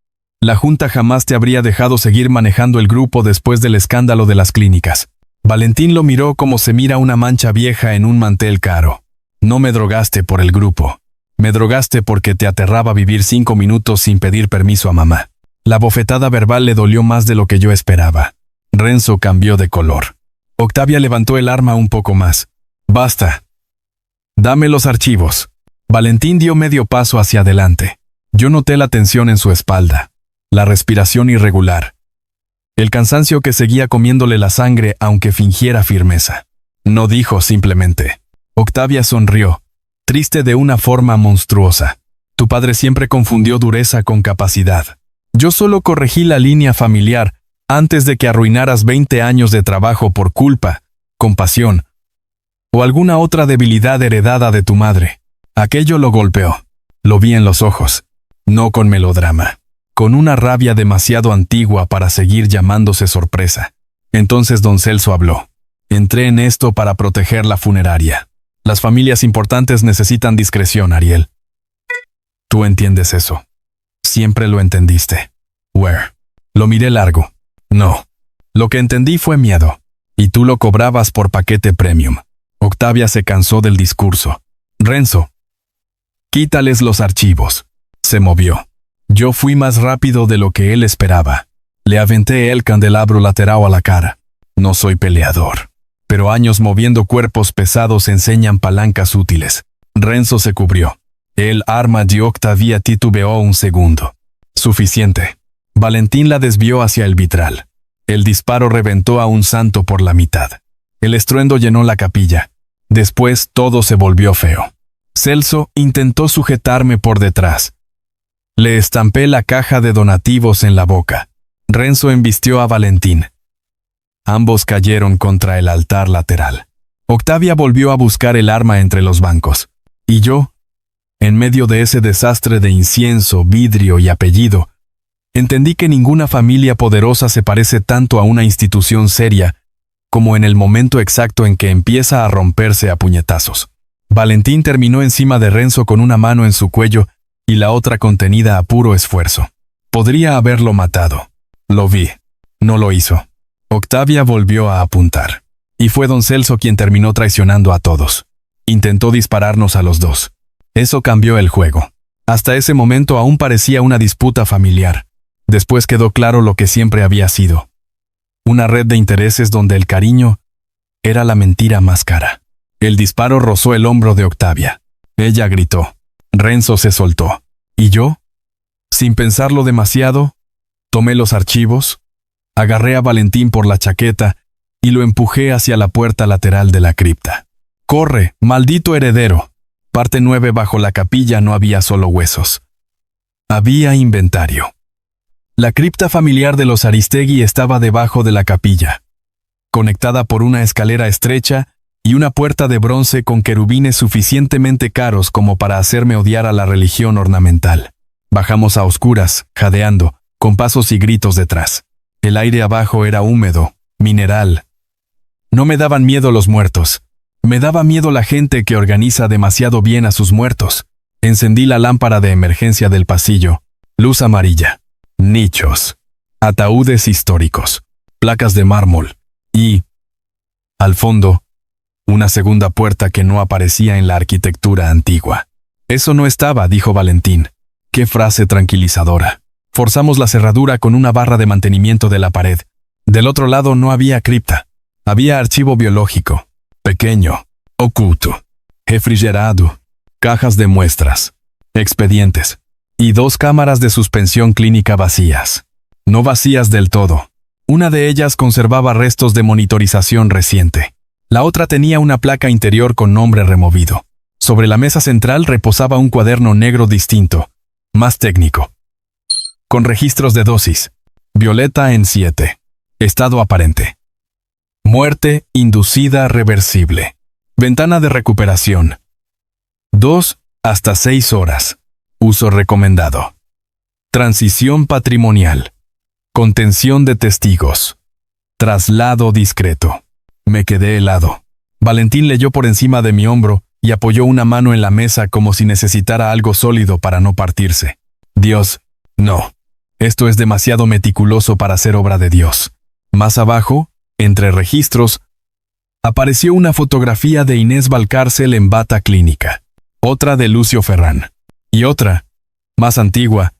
La Junta jamás te habría dejado seguir manejando el grupo después del escándalo de las clínicas. Valentín lo miró como se mira una mancha vieja en un mantel caro. No me drogaste por el grupo. Me drogaste porque te aterraba vivir 5 minutos sin pedir permiso a mamá. La bofetada verbal le dolió más de lo que yo esperaba. Renzo cambió de color. Octavia levantó el arma un poco más. Basta. Dame los archivos. Valentín dio medio paso hacia adelante. Yo noté la tensión en su espalda, la respiración irregular, el cansancio que seguía comiéndole la sangre aunque fingiera firmeza. No dijo simplemente. Octavia sonrió, triste de una forma monstruosa. Tu padre siempre confundió dureza con capacidad. Yo solo corregí la línea familiar antes de que arruinaras 20 años de trabajo por culpa, compasión o alguna otra debilidad heredada de tu madre. Aquello lo golpeó. Lo vi en los ojos. No con melodrama. Con una rabia demasiado antigua para seguir llamándose sorpresa. Entonces don Celso habló. Entré en esto para proteger la funeraria. Las familias importantes necesitan discreción, Ariel. Tú entiendes eso. Siempre lo entendiste. Where? Lo miré largo. No. Lo que entendí fue miedo. Y tú lo cobrabas por paquete premium. Octavia se cansó del discurso. Renzo. Quítales los archivos. Se movió. Yo fui más rápido de lo que él esperaba. Le aventé el candelabro lateral a la cara. No soy peleador. Pero años moviendo cuerpos pesados enseñan palancas útiles. Renzo se cubrió. El arma de Octavia titubeó un segundo. Suficiente. Valentín la desvió hacia el vitral. El disparo reventó a un santo por la mitad. El estruendo llenó la capilla. Después todo se volvió feo. Celso intentó sujetarme por detrás. Le estampé la caja de donativos en la boca. Renzo embistió a Valentín. Ambos cayeron contra el altar lateral. Octavia volvió a buscar el arma entre los bancos. Y yo, en medio de ese desastre de incienso, vidrio y apellido, entendí que ninguna familia poderosa se parece tanto a una institución seria como en el momento exacto en que empieza a romperse a puñetazos. Valentín terminó encima de Renzo con una mano en su cuello y la otra contenida a puro esfuerzo. Podría haberlo matado. Lo vi. No lo hizo. Octavia volvió a apuntar. Y fue don Celso quien terminó traicionando a todos. Intentó dispararnos a los dos. Eso cambió el juego. Hasta ese momento aún parecía una disputa familiar. Después quedó claro lo que siempre había sido. Una red de intereses donde el cariño era la mentira más cara. El disparo rozó el hombro de Octavia. Ella gritó. Renzo se soltó. ¿Y yo? Sin pensarlo demasiado, tomé los archivos, agarré a Valentín por la chaqueta y lo empujé hacia la puerta lateral de la cripta. ¡Corre, maldito heredero! Parte 9. Bajo la capilla no había solo huesos. Había inventario. La cripta familiar de los Aristegui estaba debajo de la capilla, conectada por una escalera estrecha y una puerta de bronce con querubines suficientemente caros como para hacerme odiar a la religión ornamental. Bajamos a oscuras, jadeando, con pasos y gritos detrás. El aire abajo era húmedo, mineral. No me daban miedo los muertos. Me daba miedo la gente que organiza demasiado bien a sus muertos. Encendí la lámpara de emergencia del pasillo. Luz amarilla. Nichos. Ataúdes históricos. Placas de mármol. Y, al fondo, una segunda puerta que no aparecía en la arquitectura antigua. Eso no estaba, dijo Valentín. Qué frase tranquilizadora. Forzamos la cerradura con una barra de mantenimiento de la pared. Del otro lado no había cripta. Había archivo biológico. Pequeño. Oculto. Refrigerado. Cajas de muestras. Expedientes. Y 2 cámaras de suspensión clínica vacías. No vacías del todo. Una de ellas conservaba restos de monitorización reciente. La otra tenía una placa interior con nombre removido. Sobre la mesa central reposaba un cuaderno negro distinto, más técnico, con registros de dosis. Violeta en 7. Estado aparente. Muerte inducida reversible. Ventana de recuperación. 2 hasta 6 horas. Uso recomendado. Transición patrimonial. Contención de testigos. Traslado discreto. Me quedé helado. Valentín leyó por encima de mi hombro y apoyó una mano en la mesa como si necesitara algo sólido para no partirse. Dios, no. Esto es demasiado meticuloso para ser obra de Dios. Más abajo, entre registros, apareció una fotografía de Inés Valcárcel en bata clínica. Otra de Lucio Ferrán. Y otra, más antigua,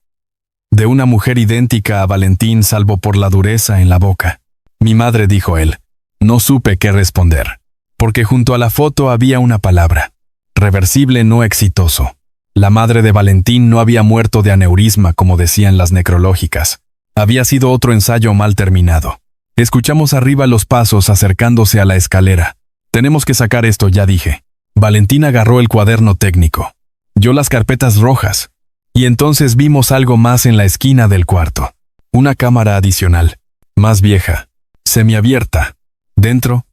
de una mujer idéntica a Valentín salvo por la dureza en la boca. Mi madre, dijo él. No supe qué responder, porque junto a la foto había una palabra. Reversible no exitoso. La madre de Valentín no había muerto de aneurisma como decían las necrológicas. Había sido otro ensayo mal terminado. Escuchamos arriba los pasos acercándose a la escalera. Tenemos que sacar esto, ya dije. Valentín agarró el cuaderno técnico. Yo las carpetas rojas. Y entonces vimos algo más en la esquina del cuarto. Una cámara adicional, más vieja, semiabierta. Dentro,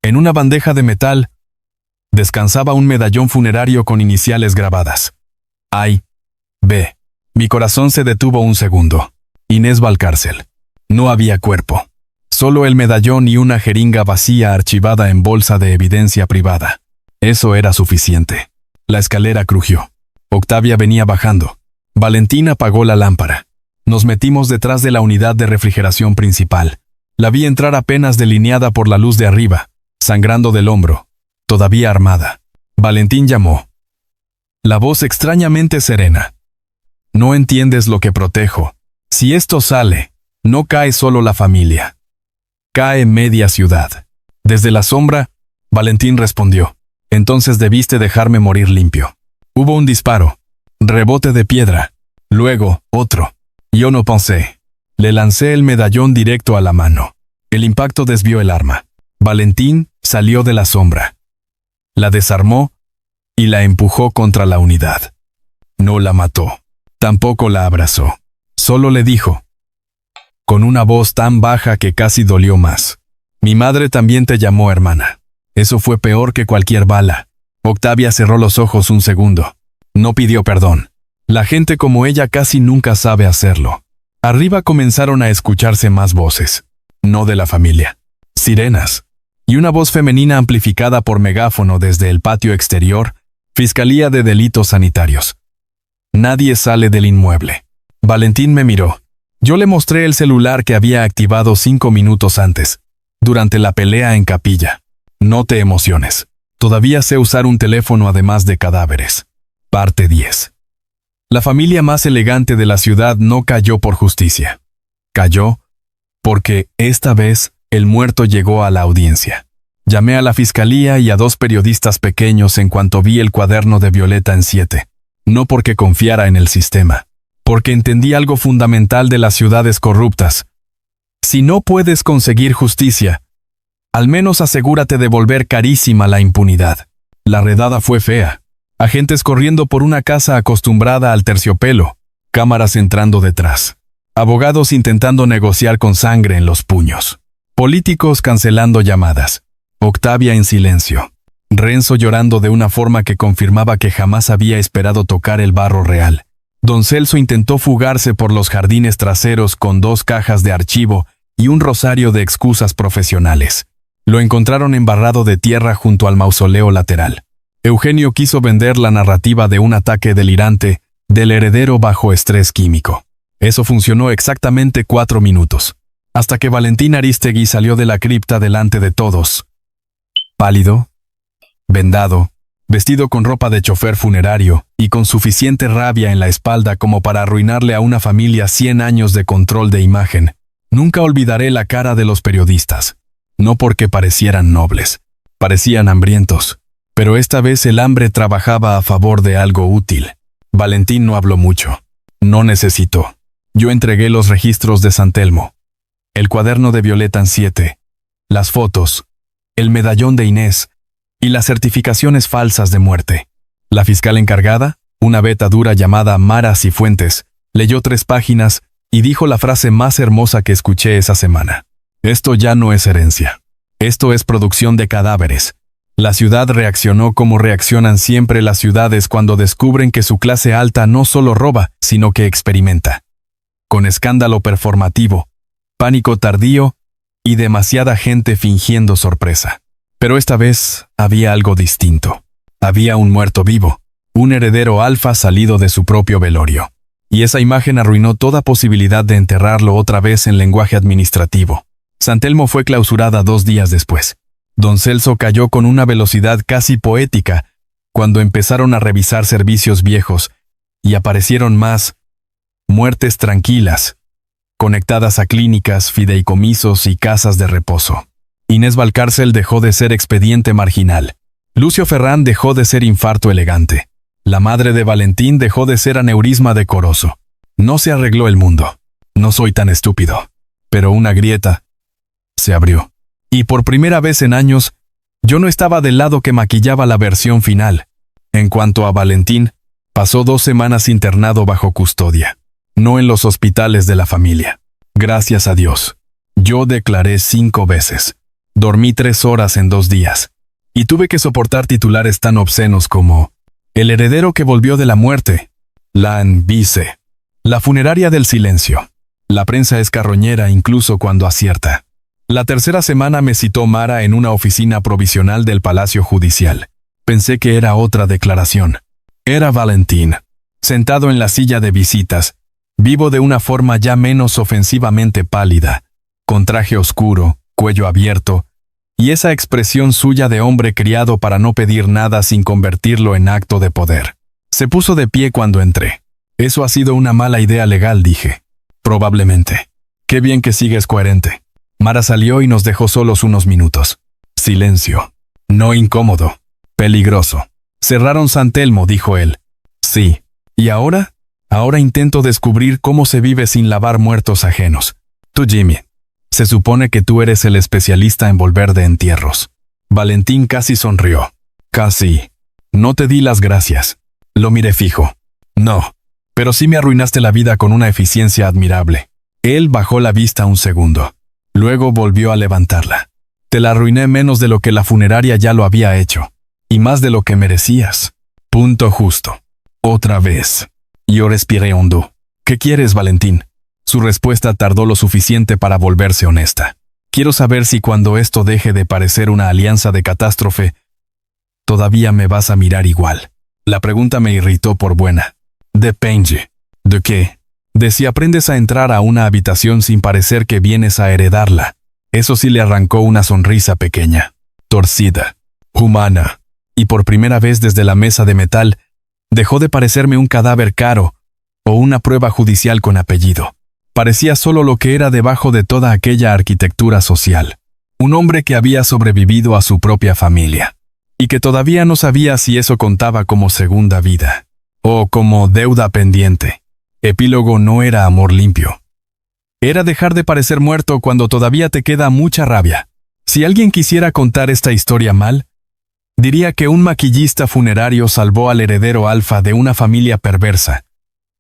en una bandeja de metal, descansaba un medallón funerario con iniciales grabadas. A, B. Mi corazón se detuvo un segundo. Inés Valcárcel. No había cuerpo. Solo el medallón y una jeringa vacía archivada en bolsa de evidencia privada. Eso era suficiente. La escalera crujió. Octavia venía bajando. Valentín apagó la lámpara. Nos metimos detrás de la unidad de refrigeración principal. La vi entrar apenas delineada por la luz de arriba, sangrando del hombro, todavía armada. Valentín llamó. La voz extrañamente serena. No entiendes lo que protejo. Si esto sale, no cae solo la familia. Cae media ciudad. Desde la sombra, Valentín respondió. Entonces debiste dejarme morir limpio. Hubo un disparo. Rebote de piedra. Luego, otro. Yo no pensé. Le lancé el medallón directo a la mano. El impacto desvió el arma. Valentín salió de la sombra. La desarmó y la empujó contra la unidad. No la mató. Tampoco la abrazó. Solo le dijo, con una voz tan baja que casi dolió más: mi madre también te llamó hermana. Eso fue peor que cualquier bala. Octavia cerró los ojos un segundo. No pidió perdón. La gente como ella casi nunca sabe hacerlo. Arriba comenzaron a escucharse más voces. No de la familia. Sirenas. Y una voz femenina amplificada por megáfono desde el patio exterior: Fiscalía de Delitos Sanitarios. Nadie sale del inmueble. Valentín me miró. Yo le mostré el celular que había activado 5 minutos antes, durante la pelea en Capilla. No te emociones. Todavía sé usar un teléfono además de cadáveres. Parte 10. La familia más elegante de la ciudad no cayó por justicia. Cayó porque, esta vez, el muerto llegó a la audiencia. Llamé a la fiscalía y a 2 periodistas pequeños en cuanto vi el cuaderno de Violeta en 7. No porque confiara en el sistema, porque entendí algo fundamental de las ciudades corruptas. Si no puedes conseguir justicia, al menos asegúrate de volver carísima la impunidad. La redada fue fea. Agentes corriendo por una casa acostumbrada al terciopelo, cámaras entrando detrás, abogados intentando negociar con sangre en los puños, políticos cancelando llamadas, Octavia en silencio, Renzo llorando de una forma que confirmaba que jamás había esperado tocar el barro real. Don Celso intentó fugarse por los jardines traseros con 2 cajas de archivo y un rosario de excusas profesionales. Lo encontraron embarrado de tierra junto al mausoleo lateral. Eugenio quiso vender la narrativa de un ataque delirante del heredero bajo estrés químico. Eso funcionó exactamente 4 minutos, hasta que Valentín Arístegui salió de la cripta delante de todos. Pálido, vendado, vestido con ropa de chofer funerario y con suficiente rabia en la espalda como para arruinarle a una familia 100 años de control de imagen. Nunca olvidaré la cara de los periodistas. No porque parecieran nobles, parecían hambrientos. Pero esta vez el hambre trabajaba a favor de algo útil. Valentín no habló mucho. No necesitó. Yo entregué los registros de San Telmo, el cuaderno de Violeta en 7, las fotos, el medallón de Inés y las certificaciones falsas de muerte. La fiscal encargada, una beta dura llamada Mara Cifuentes, leyó 3 páginas y dijo la frase más hermosa que escuché esa semana. Esto ya no es herencia. Esto es producción de cadáveres. La ciudad reaccionó como reaccionan siempre las ciudades cuando descubren que su clase alta no solo roba, sino que experimenta. Con escándalo performativo, pánico tardío y demasiada gente fingiendo sorpresa. Pero esta vez había algo distinto. Había un muerto vivo, un heredero alfa salido de su propio velorio. Y esa imagen arruinó toda posibilidad de enterrarlo otra vez en lenguaje administrativo. San Telmo fue clausurada 2 días después. Don Celso cayó con una velocidad casi poética cuando empezaron a revisar servicios viejos y aparecieron más muertes tranquilas, conectadas a clínicas, fideicomisos y casas de reposo. Inés Valcárcel dejó de ser expediente marginal. Lucio Ferrán dejó de ser infarto elegante. La madre de Valentín dejó de ser aneurisma decoroso. No se arregló el mundo. No soy tan estúpido. Pero una grieta se abrió. Y por primera vez en años, yo no estaba del lado que maquillaba la versión final. En cuanto a Valentín, pasó 2 semanas internado bajo custodia. No en los hospitales de la familia. Gracias a Dios. Yo declaré 5 veces. Dormí 3 horas en 2 días. Y tuve que soportar titulares tan obscenos como el heredero que volvió de la muerte, la vice, la funeraria del silencio. La prensa es carroñera incluso cuando acierta. La 3ª semana me citó Mara en una oficina provisional del Palacio Judicial. Pensé que era otra declaración. Era Valentín, sentado en la silla de visitas, vivo de una forma ya menos ofensivamente pálida, con traje oscuro, cuello abierto, y esa expresión suya de hombre criado para no pedir nada sin convertirlo en acto de poder. Se puso de pie cuando entré. Eso ha sido una mala idea legal, dije. Probablemente. Qué bien que sigues coherente. Mara salió y nos dejó solos unos minutos. Silencio. No incómodo. Peligroso. Cerraron San Telmo, dijo él. Sí. ¿Y ahora? Ahora intento descubrir cómo se vive sin lavar muertos ajenos. Tú, Jimmy. Se supone que tú eres el especialista en volver de entierros. Valentín casi sonrió. Casi. No te di las gracias. Lo miré fijo. No. pero sí me arruinaste la vida con una eficiencia admirable. Él bajó la vista un segundo. Luego volvió a levantarla. Te la arruiné menos de lo que la funeraria ya lo había hecho. Y más de lo que merecías. Punto justo. Otra vez. Yo respiré hondo. ¿Qué quieres, Valentín? Su respuesta tardó lo suficiente para volverse honesta. Quiero saber si cuando esto deje de parecer una alianza de catástrofe, todavía me vas a mirar igual. La pregunta me irritó por buena. Depende. ¿De qué? De si aprendes a entrar a una habitación sin parecer que vienes a heredarla. Eso sí le arrancó una sonrisa pequeña, torcida, humana, y por primera vez desde la mesa de metal, dejó de parecerme un cadáver caro o una prueba judicial con apellido. Parecía solo lo que era debajo de toda aquella arquitectura social. Un hombre que había sobrevivido a su propia familia, y que todavía no sabía si eso contaba como segunda vida, o como deuda pendiente. Epílogo no era amor limpio. Era dejar de parecer muerto cuando todavía te queda mucha rabia. Si alguien quisiera contar esta historia mal, diría que un maquillista funerario salvó al heredero alfa de una familia perversa,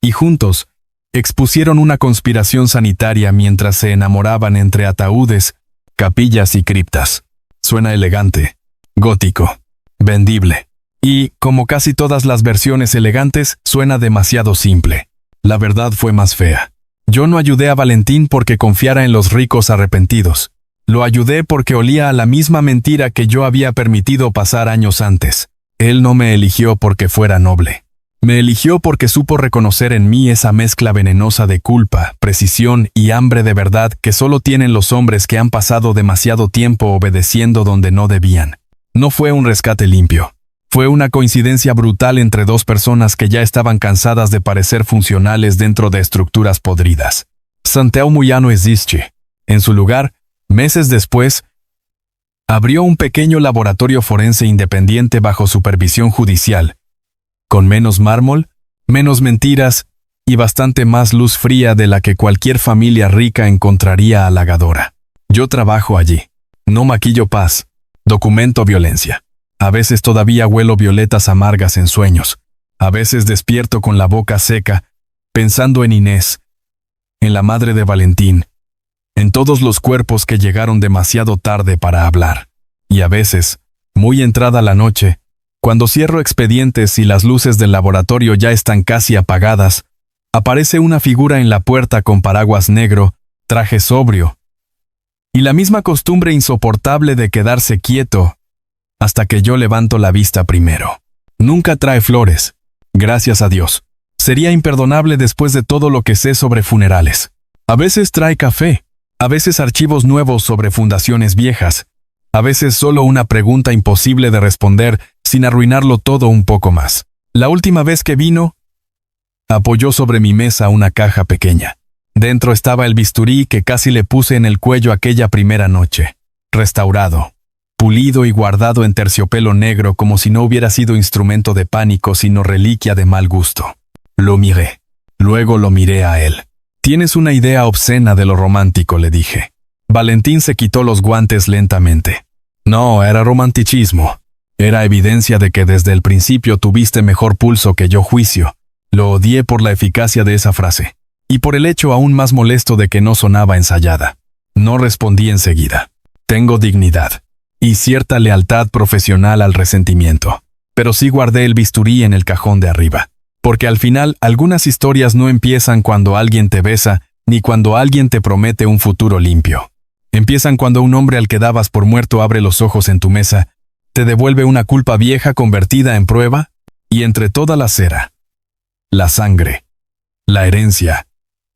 y juntos expusieron una conspiración sanitaria mientras se enamoraban entre ataúdes, capillas y criptas. Suena elegante, gótico, vendible. Y, como casi todas las versiones elegantes, suena demasiado simple. La verdad fue más fea. Yo no ayudé a Valentín porque confiara en los ricos arrepentidos. Lo ayudé porque olía a la misma mentira que yo había permitido pasar años antes. Él no me eligió porque fuera noble. Me eligió porque supo reconocer en mí esa mezcla venenosa de culpa, precisión y hambre de verdad que solo tienen los hombres que han pasado demasiado tiempo obedeciendo donde no debían. No fue un rescate limpio. Fue una coincidencia brutal entre dos personas que ya estaban cansadas de parecer funcionales dentro de estructuras podridas. Santelmo ya no existe. En su lugar, meses después, abrió un pequeño laboratorio forense independiente bajo supervisión judicial, con menos mármol, menos mentiras y bastante más luz fría de la que cualquier familia rica encontraría halagadora. Yo trabajo allí. No maquillo paz. Documento violencia. A veces todavía huelo violetas amargas en sueños. A veces despierto con la boca seca, pensando en Inés, en la madre de Valentín, en todos los cuerpos que llegaron demasiado tarde para hablar. Y a veces, muy entrada la noche, cuando cierro expedientes y las luces del laboratorio ya están casi apagadas, aparece una figura en la puerta con paraguas negro, traje sobrio, y la misma costumbre insoportable de quedarse quieto, hasta que yo levanto la vista primero. Nunca trae flores, gracias a Dios. Sería imperdonable después de todo lo que sé sobre funerales. A veces trae café, a veces archivos nuevos sobre fundaciones viejas, a veces solo una pregunta imposible de responder sin arruinarlo todo un poco más. La última vez que vino, apoyó sobre mi mesa una caja pequeña. Dentro estaba el bisturí que casi le puse en el cuello aquella primera noche. Restaurado, pulido y guardado en terciopelo negro como si no hubiera sido instrumento de pánico sino reliquia de mal gusto. Lo miré. Luego lo miré a él. Tienes una idea obscena de lo romántico, le dije. Valentín se quitó los guantes lentamente. No, era romanticismo. Era evidencia de que desde el principio tuviste mejor pulso que yo juicio. Lo odié por la eficacia de esa frase. Y por el hecho aún más molesto de que no sonaba ensayada. No respondí enseguida. Tengo dignidad. Y cierta lealtad profesional al resentimiento. Pero sí guardé el bisturí en el cajón de arriba. Porque al final algunas historias no empiezan cuando alguien te besa, ni cuando alguien te promete un futuro limpio. Empiezan cuando un hombre al que dabas por muerto abre los ojos en tu mesa, te devuelve una culpa vieja convertida en prueba, y entre toda la cera, la sangre, la herencia,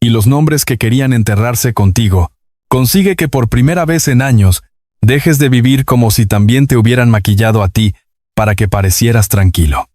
y los nombres que querían enterrarse contigo, consigue que por primera vez en años, dejes de vivir como si también te hubieran maquillado a ti, para que parecieras tranquilo.